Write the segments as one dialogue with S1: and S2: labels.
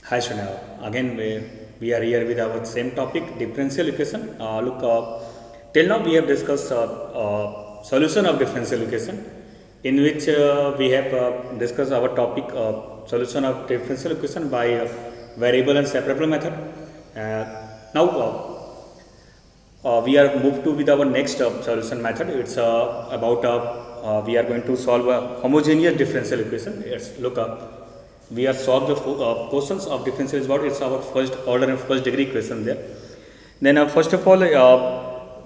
S1: Hi Shreya. Again, we are here with our same topic, differential equation. Till now we have discussed solution of differential equation, in which we have discussed our topic, solution of differential equation by variable and separable method. Now we are moved to with our next solution method. It's about we are going to solve a homogeneous differential equation. Let's look up. We are solved the questions of differential is what it's our first order and first degree equation there. Then first of all,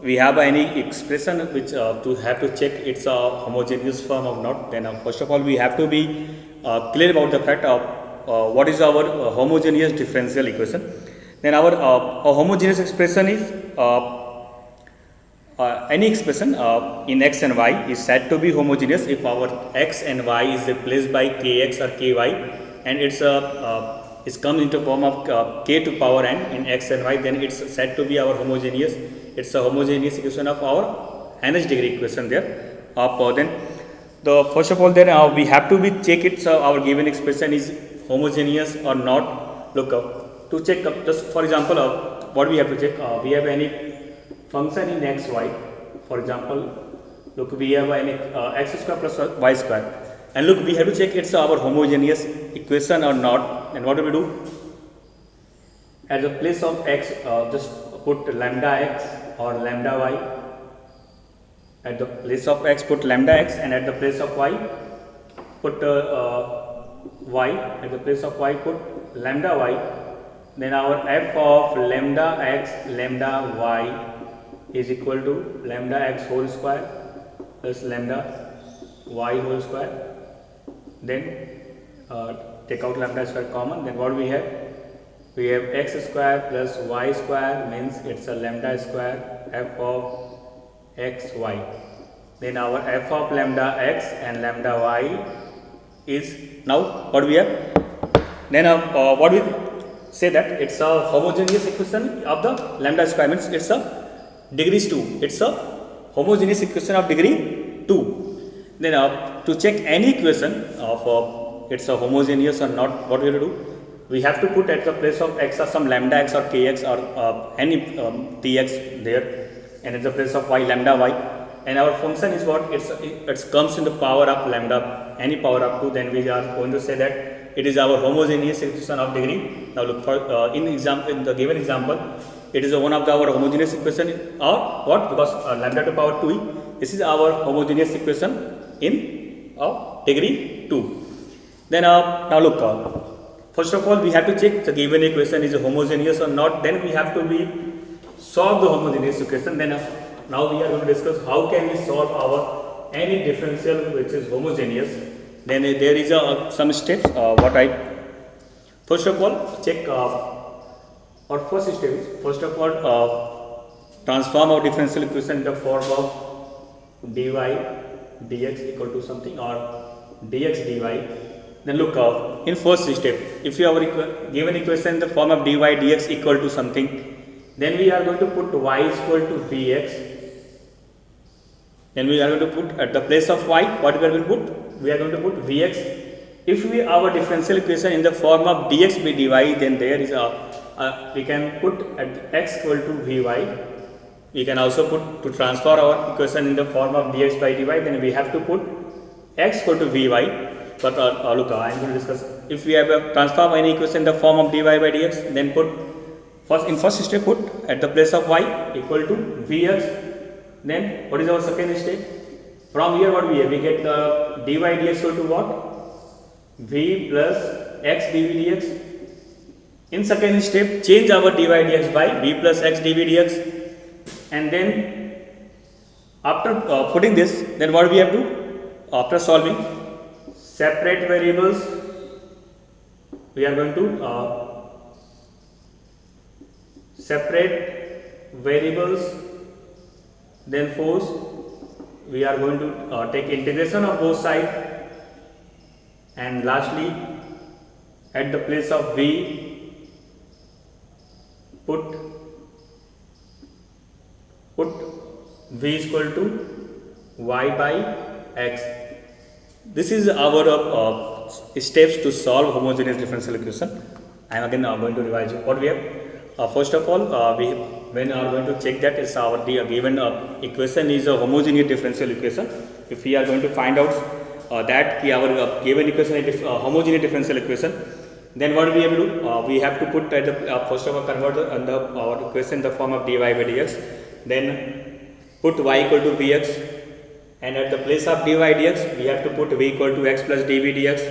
S1: we have any expression which to have to check it's a homogeneous form or not. Then first of all, we have to be clear about the fact of what is our homogeneous differential equation. Then our homogeneous expression is any expression in x and y is said to be homogeneous if our x and y is replaced by kx or ky, and it's comes into form of k to power n in x and y, then it's said to be our homogeneous. It's a homogeneous equation of our nth degree equation there. Then the first of all, then we have to be check it's our given expression is homogeneous or not. Look to check just for example, what we have to check, we have any function in x y. For example, look, we have any x square plus y square, and look, we have to check it's our homogeneous equation or not. And what do we do? At the place of x, just put lambda x or lambda y. At the place of x, put lambda x, and at the place of y, put y. At the place of y, put lambda y. Then our f of lambda x lambda y is equal to lambda x whole square plus lambda y whole square. Then take out lambda square common. Then what we have? We have x square plus y square, means it's a lambda square f of x y. Then our f of lambda x and lambda y is now what we have. Then what we say that it's a homogeneous equation of the lambda square, means it's a degrees 2. It's a homogeneous equation of degree 2. Then to check any equation of it's a homogeneous or not, what we have to do? We have to put at the place of x or some lambda x or kx or any tx there, and at the place of y lambda y. And our function is what? It comes in the power of lambda, any power up to. Then we are going to say that it is our homogeneous equation of degree. Now look for in the given example, it is one of our homogeneous equation or what? Because lambda to power 2e, this is our homogeneous equation in degree 2. Then now look, first of all, we have to check the given equation is homogeneous or not. Then we have to be solve the homogeneous equation. Then now we are going to discuss how can we solve our any differential which is homogeneous. Then there is some steps. What I first of all check. Our first step is, first of all, transform our differential equation in the form of dy dx equal to something or dx dy. Then look, in first step, if you have given equation in the form of dy dx equal to something, then we are going to put y is equal to vx. Then we are going to put at the place of y, what we are going to put? We are going to put vx. If we our differential equation in the form of dx by dy, then there is we can put at x equal to vy. We can also put to transfer our equation in the form of dx by dy, then we have to put x equal to vy. But look, I am going to discuss if we have a transform any equation in the form of dy by dx, then put first step put at the place of y equal to vx. Then what is our second step? From here what we have? We get the dy dx equal to what? V plus x dv dx. In second step, change our dy dx by v plus x dv dx, and then after putting this, then what we have to do? After solving, separate variables. We are going to separate variables. Then force. We are going to take integration of both sides, and lastly, at the place of v, put v is equal to y by x. This is our steps to solve homogeneous differential equation. I am again going to revise you. What we have? First of all, we when are going to check that is our the given equation is a homogeneous differential equation. If we are going to find out that our given equation is homogeneous differential equation, then what we have to do? We have to put at the first of all convert our equation in the form of dy by dx. Then put y equal to vx, and at the place of dy dx we have to put v equal to x plus dv dx,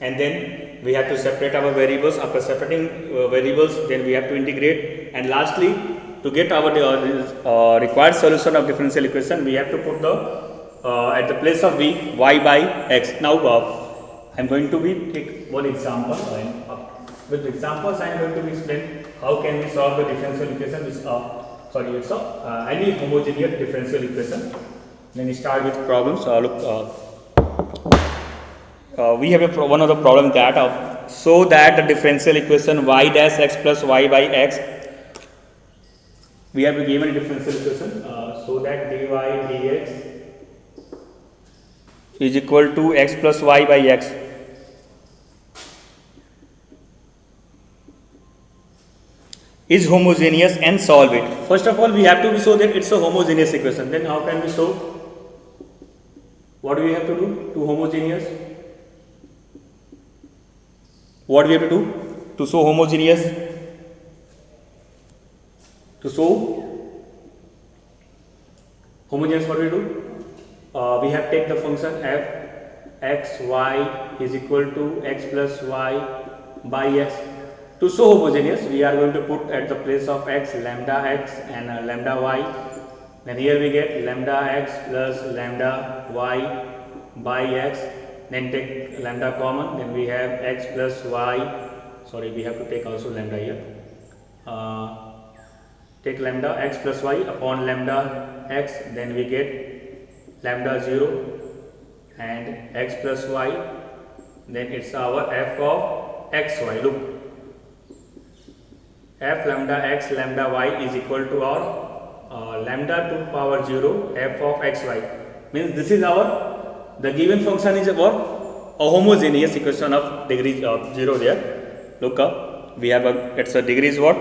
S1: and then we have to separate our variables. After separating variables, then we have to integrate, and lastly to get our required solution of differential equation, we have to put the at the place of v y by x. Now I am going to be take one example, and with examples I am going to be explain how can we solve the differential equation with it's any homogeneous differential equation. Then we start with problems. We have one of the problem that so that the differential equation y dash x plus y by x, we have given a differential equation so that dy dx is equal to x plus y by x. Is homogeneous and solve it. First of all, we have to show that it's a homogeneous equation. Then how can we show? What do we have to do to homogeneous? What we have to do to show homogeneous? To show homogeneous, what we do? We have take the function f x y is equal to x plus y by x. To show homogeneous, we are going to put at the place of x lambda x and lambda y. Then here we get lambda x plus lambda y by x. Then take lambda common. Then we have x plus y. Sorry, we have to take also lambda here. Take lambda x plus y upon lambda x. Then we get lambda 0 and x plus y. Then it's our f of x y. Look. F lambda x lambda y is equal to our lambda to power 0 f of x y. Means this is our the given function is our a homogeneous equation of degree of 0 there. Look up, we have it's a degree is what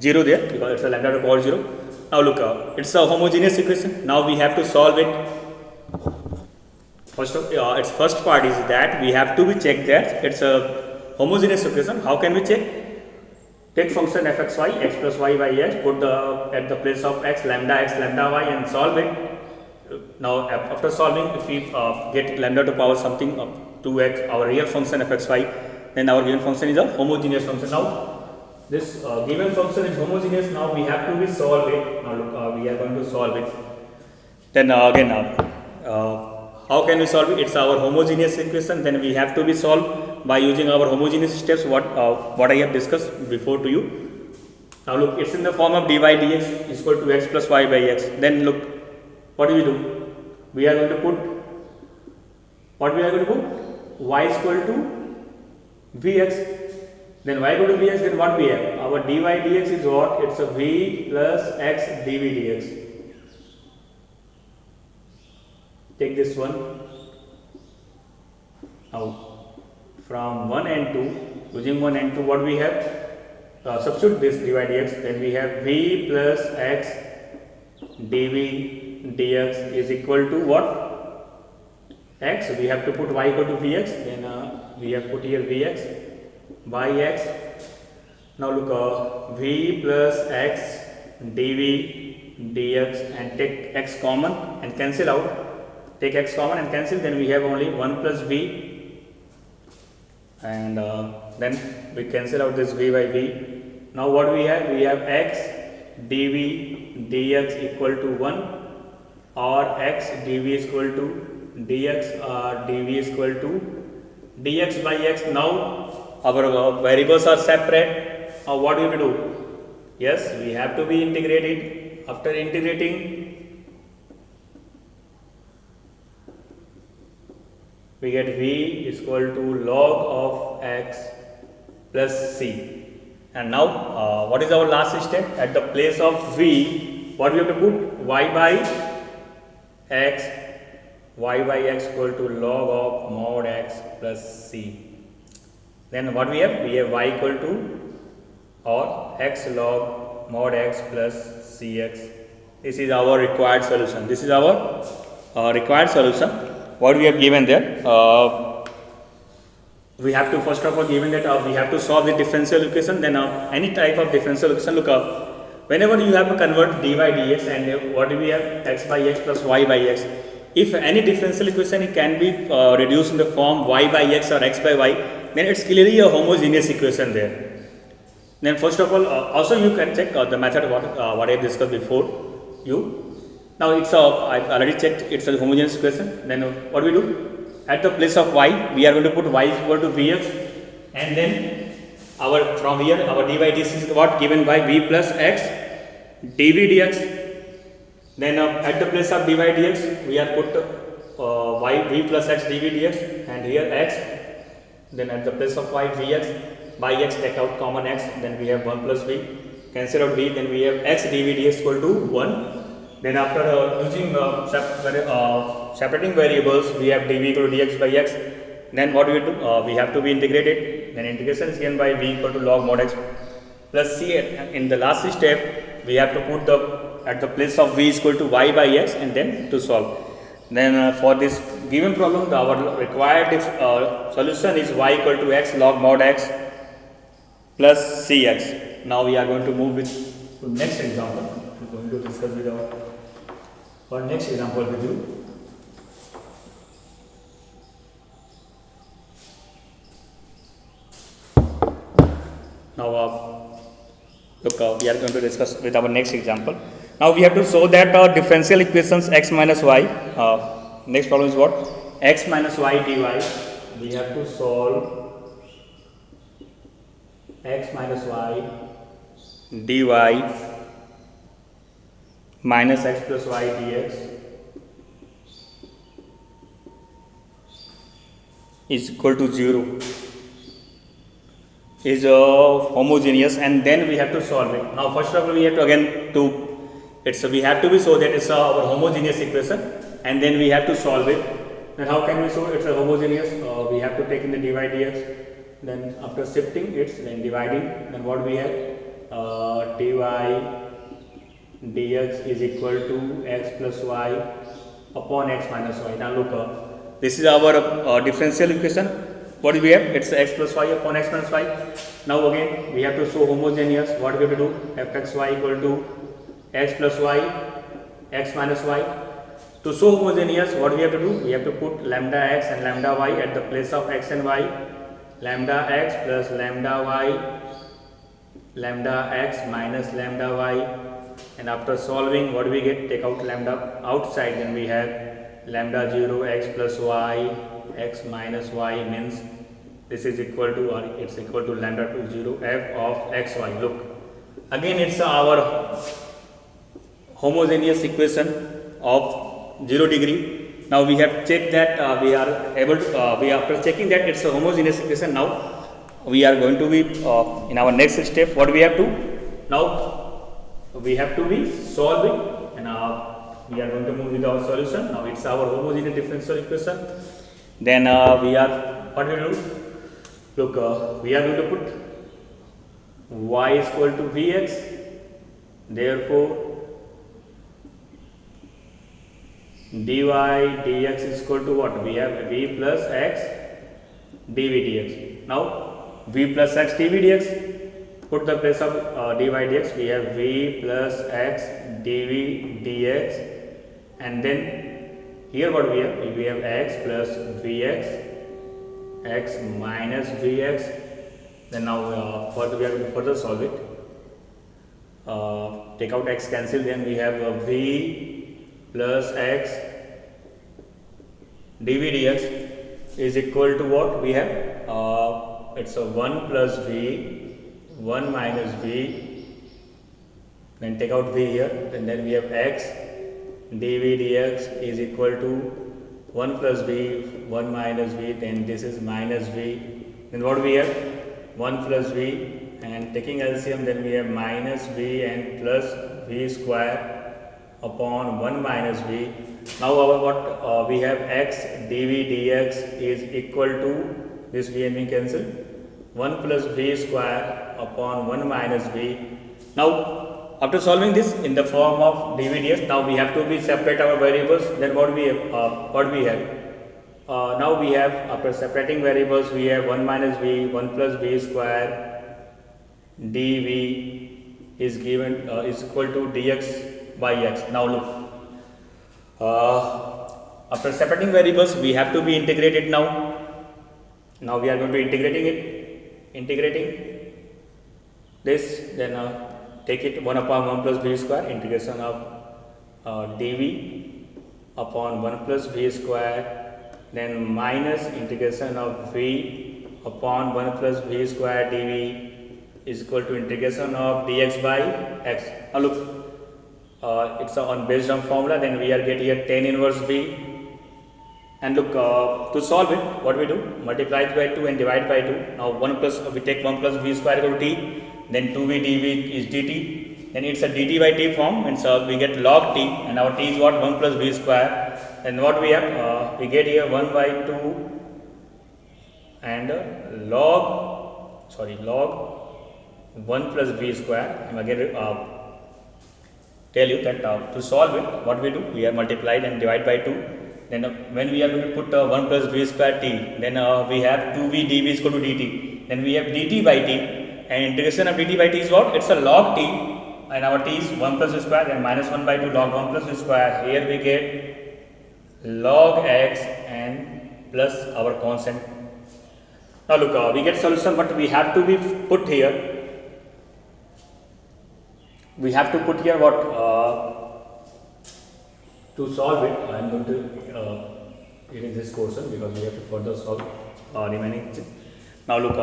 S1: 0 there because it's a lambda to power 0. Now look up, it's a homogeneous equation. Now we have to solve it. First of its first part is that we have to be check that it's a homogeneous equation. How can we check? Take function fxy x plus y by x, put the at the place of x lambda y and solve it. Now after solving, if we get lambda to power something 2x, our real function fxy, then our given function is a homogeneous function. Now this given function is homogeneous. Now we have to be solve it. Now look, we are going to solve it. Then again how can we solve it? It's our homogeneous equation. Then we have to be solved by using our homogeneous steps. What I have discussed before to you. Now look, it's in the form of dy dx is equal to x plus y by x. Then look, what do? We are going to put what we are going to put? Y is equal to vx. Then y equal to vx. Then what we have? Our dy dx is what? It's a v plus x dv dx. Take this one. Now from 1 and 2, using 1 and 2, what we have? Substitute this dy dx. Then we have v plus x dv dx is equal to what? X. We have to put y equal to vx. Then we have put here vx by x. Now look, v plus x dv dx, and take x common and cancel out. Take x common and cancel. Then we have only 1 plus v. And then we cancel out this v by v. Now what we have? We have x dv dx equal to 1, or x dv is equal to dx, or dv is equal to dx by x. Now our variables are separate. Now what do we have to do? Yes, we have to be integrated. After integrating, we get v is equal to log of x plus c. And now what is our last step? At the place of v, what we have to put? Y by x equal to log of mod x plus c. Then what we have? We have y equal to or x log mod x plus cx. This is our required solution. This is our required solution. What we have given there? We have to first of all given that we have to solve the differential equation. Then any type of differential equation, look up. Whenever you have to convert dy dx, and what do we have? X by x plus y by x. If any differential equation it can be reduced in the form y by x or x by y, then it's clearly a homogeneous equation there. Then first of all, also you can check the method what I have discussed before you. Now it's I already checked, it's a homogeneous equation. Then what do we do? At the place of y, we are going to put y is equal to vx, and then from here our dy dx is what given by v plus x dv dx. Then at the place of dy dx, we are put y v plus x dv dx, and here x. Then at the place of y vx by x, take out common x. Then we have 1 plus v. Cancel out v. Then we have x dv dx equal to 1. Then after using separating variables, we have dv equal to dx by x. Then what do we do? We have to be integrated. Then integration is given by v equal to log mod x plus c. In the last step, we have to put at the place of v is equal to y by x, and then to solve. Then for this given problem, our required solution is y equal to x log mod x plus cx. Now we are going to move with to next example. We are going to discuss with our next example with you. Now look, we are going to discuss with our next example. Now we have to show that differential equations x minus y. Next problem is what? X minus y dy. We have to solve x minus y dy minus x plus y dx is equal to 0. Is homogeneous, and then we have to solve it. Now first of all, we have to we have to be so that it's our homogeneous equation, and then we have to solve it. Then how can we show it's a homogeneous? We have to take in the dy dx. Then after shifting it's then dividing. Then what we have? Dy dx is equal to x plus y upon x minus y. Now look, this is our differential equation. What do we have? It's x plus y upon x minus y. Now again we have to show homogeneous. What we have to do? fxy equal to x plus y x minus y. To show homogeneous, what we have to do? We have to put lambda x and lambda y at the place of x and y. Lambda x plus lambda y, lambda x minus lambda y. And after solving, what do we get? Take out lambda outside, then we have lambda 0 x plus y x minus y, means this is equal to, or it's equal to lambda to 0 f of x y. Look, again it's our homogeneous equation of 0 degree. Now we have checked that we are able to, after checking that it's a homogeneous equation, now we are going to be in our next step, what we have to? Now we have to be solving, and we are going to move with our solution. Now it's our homogeneous differential equation. Then we are, what we do? Look, we are going to put y is equal to vx. Therefore, dy dx is equal to what? We have v plus x dv dx. Now v plus x dv dx, put the place of dy dx, we have v plus x dv dx, and then here what we have? We have x plus vx, x minus vx. Then now further we have to further solve it. Take out x, cancel. Then we have v plus x dv dx is equal to what? We have it's a 1 plus v, 1 minus v. Then take out v here, and then we have x dv dx is equal to 1 plus v, 1 minus v, then this is minus v. Then what we have? 1 plus v, and taking LCM, then we have minus v and plus v square upon 1 minus v. Now our what we have x dv dx is equal to this v and v cancel, 1 plus v square upon 1 minus v. Now after solving this in the form of dv dx, now we have to be separate our variables. Then what we have? Now we have, after separating variables, we have 1 minus v, 1 plus v square dv is given is equal to dx by x. Now look, after separating variables, we have to be integrated now. Now we are going to be integrating this. Then take it 1 upon 1 plus v square, integration of dv upon 1 plus v square, then minus integration of v upon 1 plus v square dv is equal to integration of dx by x. Now look, it's on based on formula. Then we are getting here tan inverse v. And look, to solve it, what we do? Multiply it by 2 and divide by 2. Now we take 1 plus v square equal to t. Then 2v dv is dt. Then it's a dt by t form, and so we get log t, and our t is what? 1 plus v square. And what we have? We get here 1 by 2 and log 1 plus v square. I'm again tell you that to solve it, what we do? We have multiplied and divide by 2. Then when we are going to put 1 plus v square t, then we have 2v dv is equal to dt. Then we have dt by t, and integration of dt by t is what? It's a log t, and our t is 1 plus v square, and minus 1 by 2 log 1 plus v square. Here we get log x and plus our constant. Now look, we get solution, but we have to be put here. We have to put here what? To solve it, I am going to erase this portion because we have to further solve remaining. Now look,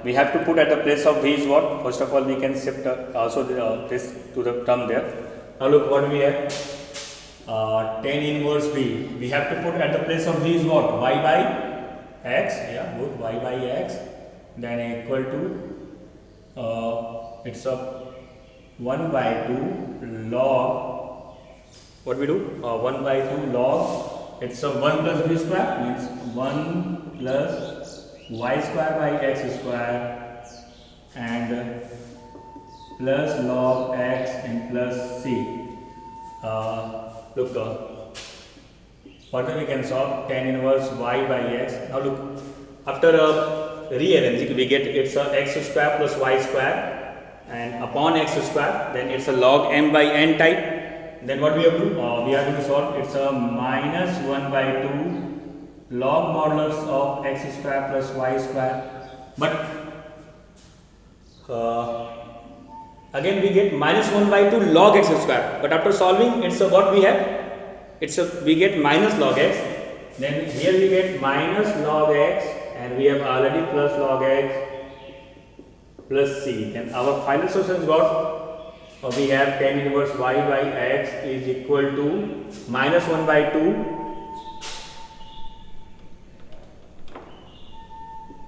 S1: we have to put at the place of v is what? First of all, we can shift also this to the term there. Now look, what we have? Tan inverse v. We have to put at the place of v is what? Y by x. Yeah, both y by x. Then equal to it's a 1 by 2 log. What we do? 1 by 2 log. It's a 1 plus v square, means 1 plus y square by x square, and plus log x and plus c. Look, further we can solve tan inverse y by x. Now look, after rearranging, we get it's a x square plus y square, and upon x square, then it's a log m by n type. Then what we have to do? We are going to solve. It's a minus 1 by 2 log modulus of x square plus y square. But again we get minus 1 by 2 log x square. But after solving, it's what we have? We get minus log x. Then here we get minus log x, and we have already plus log x plus c. And our final solution is what? We have tan inverse y by x is equal to minus 1 by 2.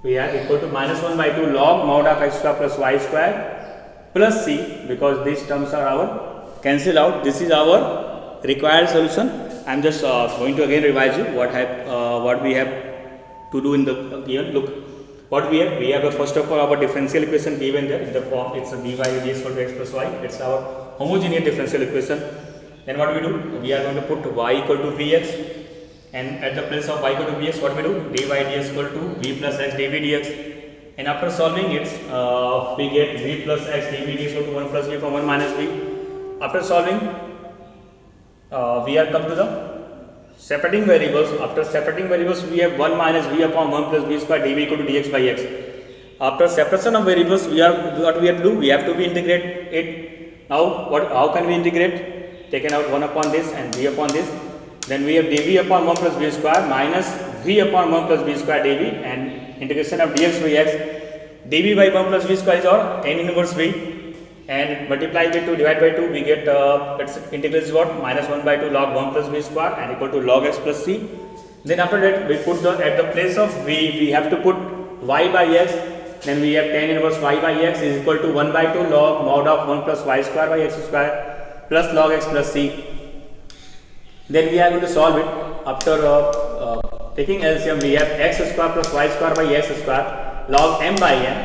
S1: We have equal to minus 1 by 2 log mod of x square plus y square plus c, because these terms are our cancel out. This is our required solution. I am just going to again revise you what we have to do in the given. Look, what we have a first of all our differential equation given there in the form, it's a dy dx equal to x plus y. It's our homogeneous differential equation. Then what we do? We are going to put y equal to vx, and at the place of y equal to vx, what we do? Dy dx equal to v plus x dv dx. And after solving it, we get v plus x dv dx equal to 1 plus v from 1 minus v. After solving, we are come to the separating variables. After separating variables, we have 1 minus v upon 1 plus v square dv equal to dx by x. After separation of variables, what we have to do? We have to be integrate it. Now, how can we integrate? Taken out 1 upon this and v upon this. Then we have dv upon 1 plus v square minus v upon 1 plus v square dv, and integration of dx by x. dv by 1 plus v square is our tan inverse v, and multiply it to divide by 2, we get its integral is what? Minus 1 by 2 log 1 plus v square and equal to log x plus c. Then after that, we put at the place of v, we have to put y by x. Then we have tan inverse y by x is equal to 1 by 2 log mod of 1 plus y square by x square plus log x plus c. Then we are going to solve it. After taking LCM, we have x square plus y square by x square. log m by n,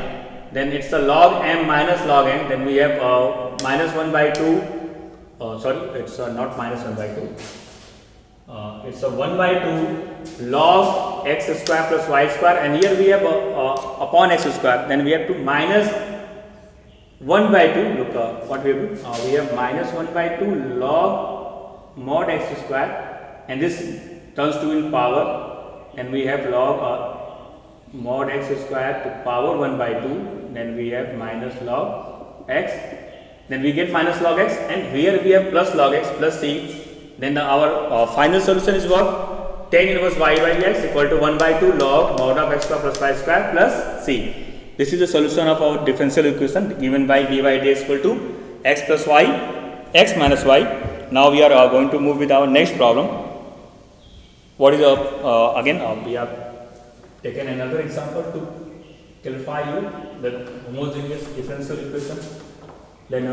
S1: then it's a log m minus log n, then we have minus 1 by 2, sorry, it's not minus 1 by 2, it's a 1 by 2 log x square plus y square, and here we have upon x square, then we have to minus 1 by 2, look what we have, we have minus 1 by 2 log mod x square, and this turns to in power, and we have log mod x square to power 1 by 2, then we have minus log x, then we get minus log x, and here we have plus log x plus c, then our final solution is what? Tan inverse y by x equal to 1 by 2 log mod of x square plus y square plus c. This is the solution of our differential equation given by dy dx equal to x plus y, x minus y. Now we are going to move with our next problem. What is again we have taken another example to clarify you the homogeneous differential equation. Then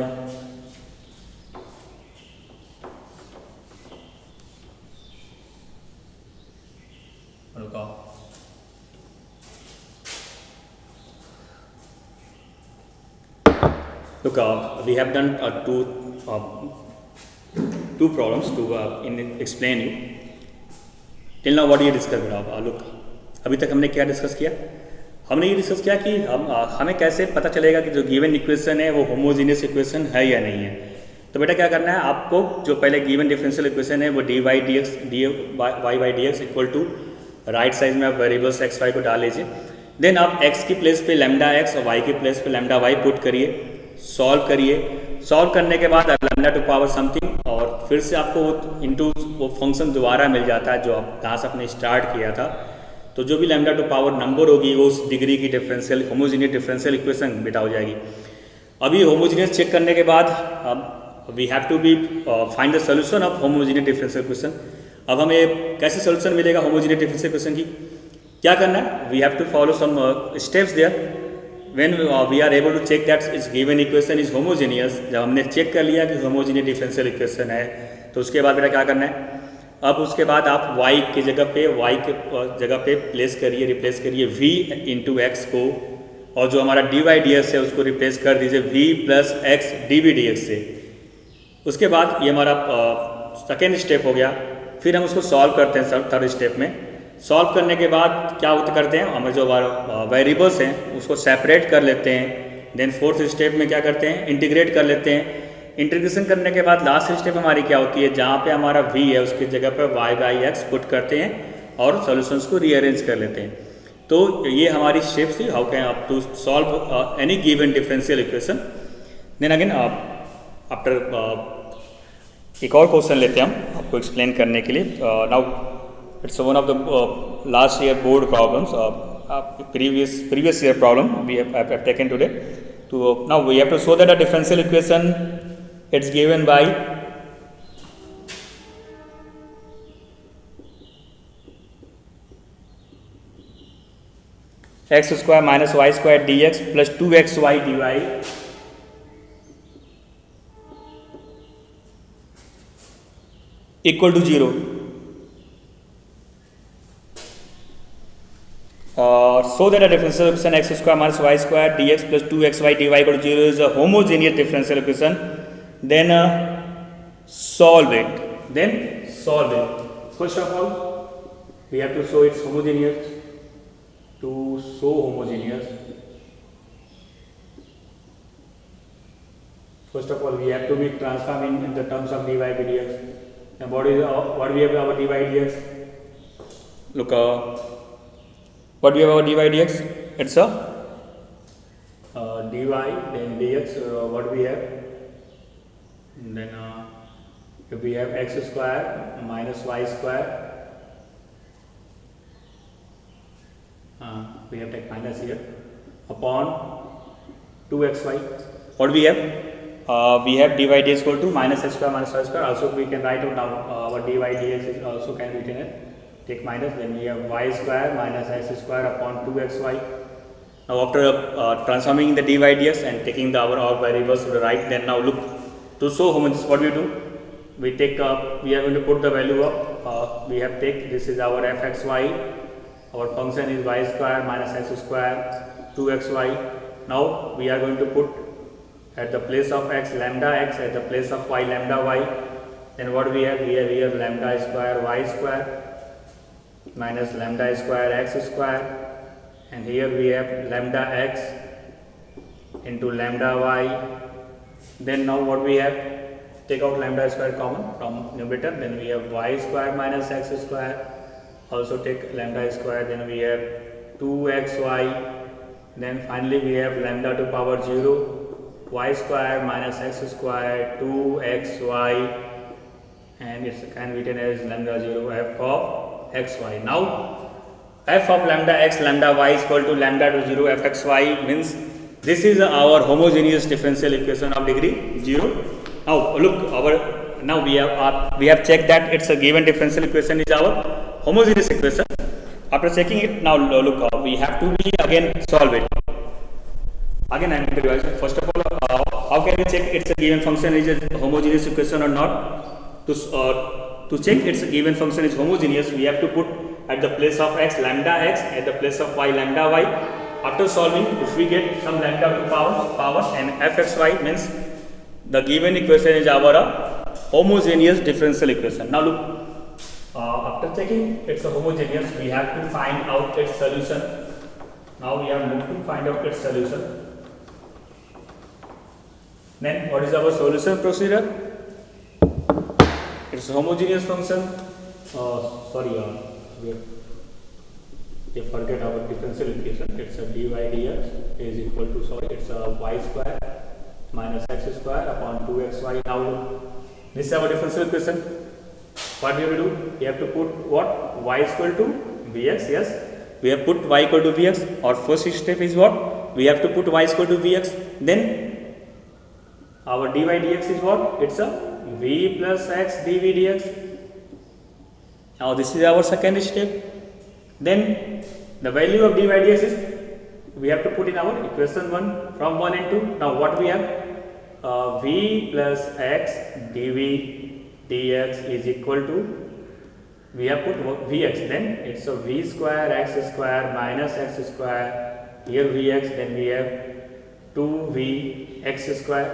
S1: look, we have done two problems to explain you. Till now what you discussed look, अभी तक हमने क्या discuss किया? हमने ये discuss किया कि हमें कैसे पता चलेगा कि जो गिवन इक्वेशन है वो होमोजीनियस इक्वेशन है या नहीं है. तो बेटा क्या करना है आपको, जो पहले गिवन डिफरेंशियल इक्वेशन है वो D Y D X Y by D X equal to right side में आप वेरिएबल्स एक्स वाई को डाल लीजिए. देन आप एक्स की प्लेस पे लैम्डा एक्स और वाई की प्लेस पे लैम्डा वाई पुट करिए, सॉल्व करिए. सॉल्व करने के बाद लैम्डा टू पावर समथिंग, और फिर से आपको इनटू वो फंक्शन दोबारा मिल जाता है जो आप जहाँ से आपने स्टार्ट किया था. तो जो भी लैम्डा टू पावर नंबर होगी वो उस डिग्री की डिफरेंशियल होमोजीनियस डिफरेंशियल इक्वेशन बेटा हो जाएगी. अभी होमोजीनियस चेक करने के बाद अब we have to be find the solution of homogeneous differential equation. अब हमें कैसे सोल्यूशन मिलेगा होमोजीनियस डिफरेंशियल इक्वेशन की? क्या करना है? We have to follow some steps there. When we are able to check that is given equation is homogeneous, जब हमने चेक कर लिया कि होमोजीनियस डिफरेंशियल इक्वेशन है, तो उसके बाद बेटा क्या करना है? अब उसके बाद आप y की जगह पे प्लेस करिए, रिप्लेस करिए v इंटू एक्स को, और जो हमारा डी वाई डी एक्स है उसको रिप्लेस कर दीजिए v plus X D V D X से. उसके बाद ये हमारा सेकेंड स्टेप हो गया. फिर हम उसको सॉल्व करते हैं थर्ड स्टेप में. सॉल्व करने के बाद क्या करते हैं, हमें जो हमारा वेरिएबल्स हैं उसको सेपरेट कर लेते हैं. देन फोर्थ स्टेप में क्या करते हैं? इंटीग्रेट कर लेते हैं. इंटीग्रेशन करने के बाद लास्ट स्टेप हमारी क्या होती है, जहाँ पे हमारा v है उसकी जगह पे y बाई एक्स पुट करते हैं और सॉल्यूशंस को रीअरेंज कर लेते हैं. तो ये हमारी स्टेप्स थी how can up to solve any given differential equation. Then again after एक और क्वेश्चन लेते हैं हम आपको एक्सप्लेन करने के लिए. Now it's one of the last year board problems, previous year problem we have taken today. So now we have to show that a differential equation it's given by x square minus y square dx plus 2xy dy equal to 0. So that a differential equation x square minus y square dx plus 2xy dy equal to 0 is a homogeneous differential equation. Then solve it. First of all, we have to show it's homogeneous. To show homogeneous, first of all we have to be transformed in the terms of dy by dx. And what we have our dy by dx? Look, what we have our dy by dx? It's a dy then dx. What we have? Then if we have x square minus y square, we have take minus here upon 2xy. What we have? We have dy dx equal to minus x square minus y square. Also we can write out now our dy dx is also can be written as take minus, then we have y square minus x square upon 2xy. Now after transforming the dy dx and taking the our variables to the right, then now look, to show homogeneous, what we do? We take we are going to put the value of we have take this is our fxy, our function is y square minus x square 2xy. Now we are going to put at the place of x lambda x, at the place of y lambda y. Then what we have here lambda square y square minus lambda square x square, and here we have lambda x into lambda y. Then now what we have, take out lambda square common from numerator, then we have y square minus x square, also take lambda square, then we have 2xy, then finally we have lambda to power 0, y square minus x square 2xy, and it can be written as lambda 0 f of xy. Now f of lambda x lambda y is equal to lambda to 0 f xy means this is our homogeneous differential equation of degree 0. Now look, now we have checked that it's a given differential equation is our homogeneous equation. After checking it, now look, we have to again solve it. Again I am going to revise. First of all, how can we check it's a given function is a homogeneous equation or not? To check its a given function is homogeneous, we have to put at the place of x lambda x, at the place of y lambda y. After solving, if we get some lambda to power and fxy means the given equation is our homogeneous differential equation. Now look, after checking it's a homogeneous, we have to find out its solution. Now we have moved to find out its solution. Then what is our solution procedure? It's a homogeneous function. We forget our differential equation. It's a dy dx is equal to it's a y square minus x square upon 2xy. Now this is our differential equation. What we have to do? We have to put what? Y is equal to vx. Yes, we have put y equal to vx. Our first step is what? We have to put y is equal to vx. Then our dy dx is what? It's a v plus x dv dx. Now this is our second step. Then the value of dy dx is we have to put in our equation 1 from 1 and 2. Now what we have? V plus x dv dx is equal to, we have put vx, then it's a v square x square minus x square, here vx, then we have 2v x square.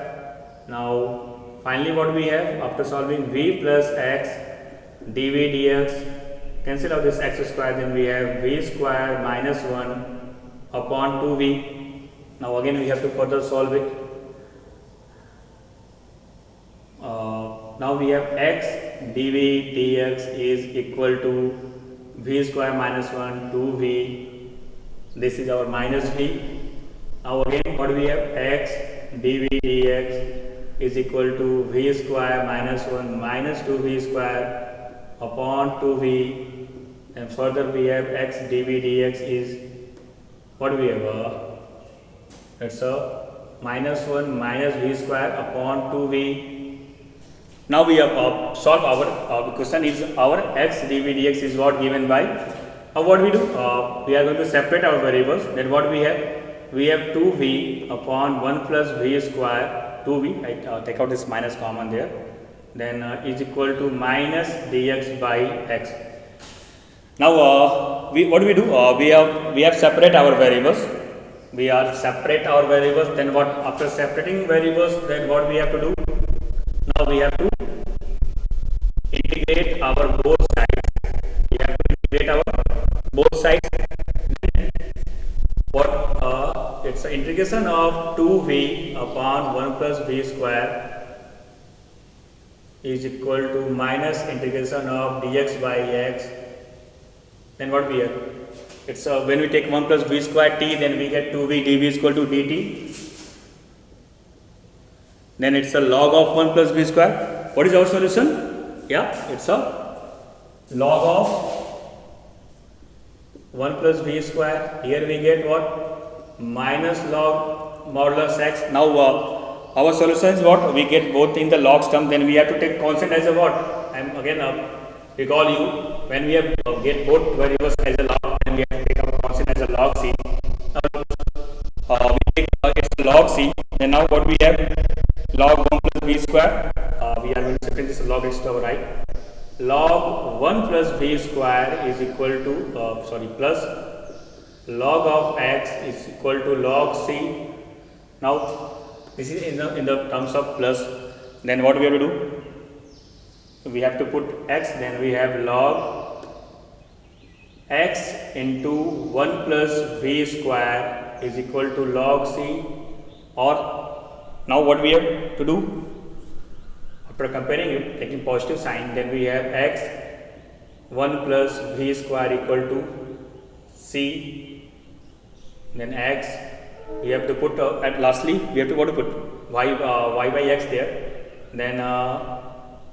S1: Now finally what we have after solving v plus x dv dx, cancel out this x square, then we have v square minus 1 upon 2v. Now again we have to further solve it. Now we have x dv dx is equal to v square minus 1 2v. This is our minus v. Now again what we have? X dv dx is equal to v square minus 1 minus 2v square upon 2v. And further we have x dv dx is what we have? It's a minus 1 minus v square upon 2v. Now we have solved our question is our x dv dx is what given by. Now what we do? We are going to separate our variables. Then what we have? We have 2v upon 1 plus v square 2v. I take out this minus common there. Then is equal to minus dx by x. Now what do? We have separate our variables. We are separate our variables. Then what? After separating variables, then what we have to do? Now we have to integrate our both sides. We have to integrate our both sides. What? It's an integration of 2v upon 1 plus v square is equal to minus integration of dx by x. Then what we have? It's when we take 1 plus v square t, then we get 2v dv is equal to dt. Then it's a log of 1 plus v square. What is our solution? Yeah, it's a log of 1 plus v square. Here we get what? Minus log modulus x. Now our solution is what? We get both in the logs term. Then we have to take constant as a what? I am again recall you, when we have get both variables as a log, then we have to take our constant as a log c. We take it's log c. Then now what we have? Log 1 plus v square. We are going to separate this log x to our right. Log 1 plus v square is equal to plus log of x is equal to log c. Now this is in the terms of plus. Then what we have to do? We have to put x, then we have log x into 1 plus v square is equal to log c. Or now what we have to do? After comparing it, taking positive sign, then we have x 1 plus v square equal to c. Then x, we have to put at lastly we have to what to put y by x there. Then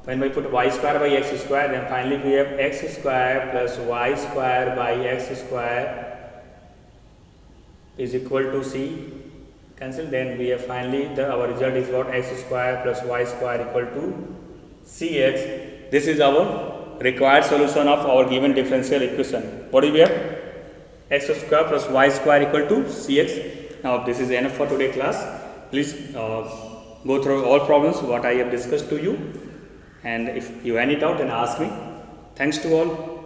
S1: when we put y square by x square, then finally we have x square plus y square by x square is equal to c. Cancel. Then we have finally our result is what? X square plus y square equal to cx. This is our required solution of our given differential equation. What do we have? X square plus y square equal to cx. Now this is enough for today class. Please go through all problems what I have discussed to you, and if you any doubt then ask me. Thanks to all.